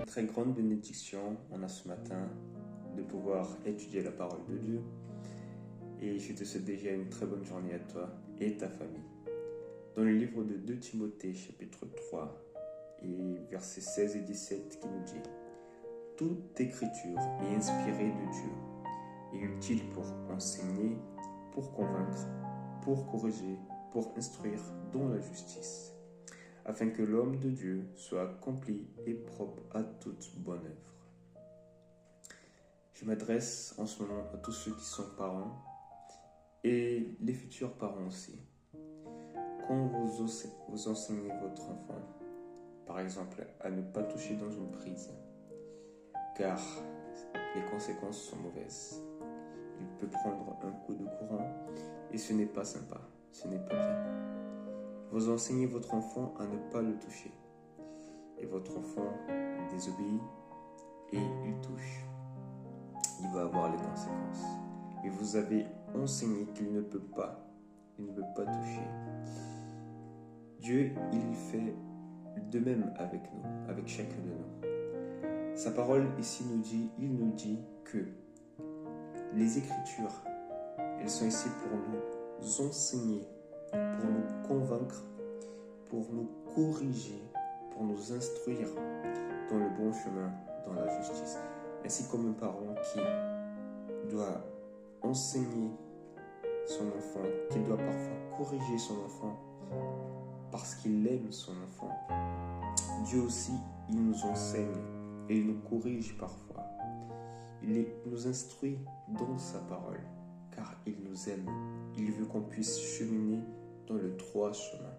une très grande bénédiction, on a ce matin, de pouvoir étudier la parole de Dieu. Et je te souhaite déjà une très bonne journée à toi et ta famille. Dans le livre de 2 Timothée, chapitre 3, et versets 16 et 17, qui nous dit « Toute écriture est inspirée de Dieu et utile pour enseigner, pour convaincre, pour corriger, pour instruire dans la justice, afin que l'homme de Dieu soit accompli et propre à toute bonne œuvre. » Je m'adresse en ce moment à tous ceux qui sont parents et les futurs parents aussi. Quand vous enseignez votre enfant, par exemple, à ne pas toucher dans une prise, car les conséquences sont mauvaises. Il peut prendre un coup de courant et ce n'est pas sympa, ce n'est pas bien. Vous enseignez votre enfant à ne pas le toucher. Et votre enfant désobéit et il touche. Il va avoir les conséquences. Et vous avez enseigné qu'il ne peut pas toucher. Dieu, il fait de même avec nous, avec chacun de nous. Sa parole ici il nous dit que les Écritures, elles sont ici pour nous enseigner, pour nous convaincre, pour nous corriger, pour nous instruire dans le bon chemin, dans la justice. Ainsi comme un parent qui doit enseigner son enfant, qui doit parfois corriger son enfant parce qu'il aime son enfant. Dieu aussi, il nous enseigne et il nous corrige parfois. Il nous instruit dans sa parole, car il nous aime. Il veut qu'on puisse cheminer dans le droit chemin.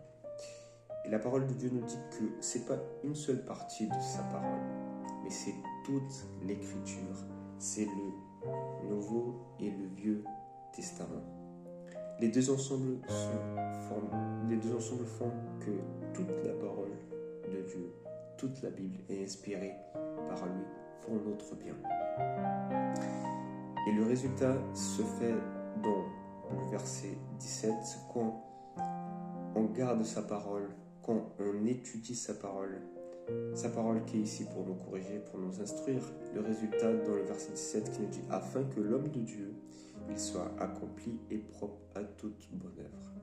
Et la parole de Dieu nous dit que ce n'est pas une seule partie de sa parole, mais c'est toute l'Écriture. C'est le Nouveau et le Vieux Testament. Les deux ensembles font que toute la parole de Dieu, toute la Bible est inspirée par lui pour notre bien. Et le résultat se fait dans le verset 17, quand on garde sa parole, quand on étudie sa parole qui est ici pour nous corriger, pour nous instruire. Le résultat dans le verset 17 qui nous dit « Afin que l'homme de Dieu, il soit accompli et propre à toute bonne œuvre. »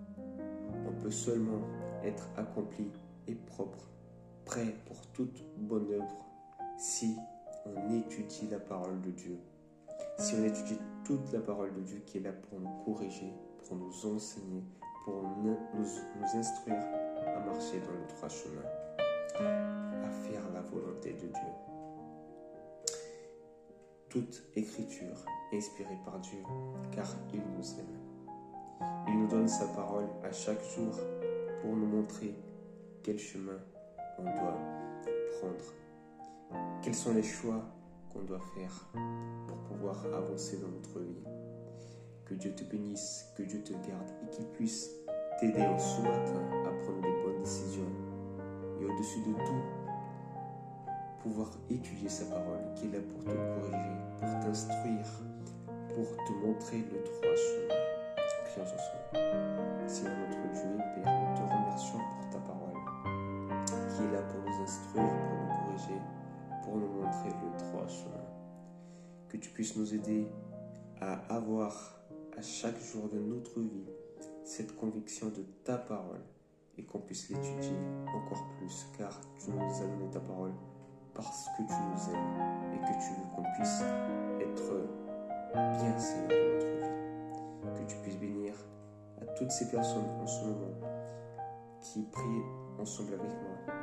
On peut seulement être accompli et propre, prêt pour toute bonne œuvre, si on étudie la parole de Dieu. Si on étudie toute la parole de Dieu qui est là pour nous corriger, pour nous enseigner, pour nous instruire à marcher dans le droit chemin, à faire la volonté de Dieu. Toute écriture est inspirée par Dieu, car il nous aime. Il nous donne sa parole à chaque jour pour nous montrer quel chemin on doit prendre, quels sont les choix qu'on doit faire pour pouvoir avancer dans notre vie. Que Dieu te bénisse, que Dieu te garde et qu'il puisse t'aider en ce matin à prendre des bonnes décisions. Et au-dessus de tout, pouvoir étudier sa parole qui est là pour te corriger, pour t'instruire, pour te montrer le droit chemin. Prions ensemble. Seigneur notre Dieu et Père, nous te remercions pour ta parole qui est là pour nous instruire, pour nous corriger, pour nous montrer le droit chemin. Que tu puisses nous aider à avoir à chaque jour de notre vie cette conviction de ta parole et qu'on puisse l'étudier encore plus, car tu nous as donné ta parole parce que tu nous aimes et que tu veux qu'on puisse être bien Seigneur dans notre vie. Que tu puisses bénir à toutes ces personnes en ce moment qui prient ensemble avec moi.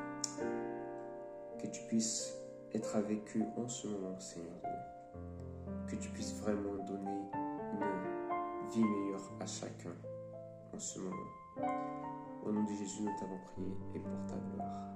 Que tu puisses être avec eux en ce moment, Seigneur Dieu. Que tu puisses vraiment donner une vie meilleure à chacun en ce moment. Au nom de Jésus, nous t'avons prié et pour ta gloire.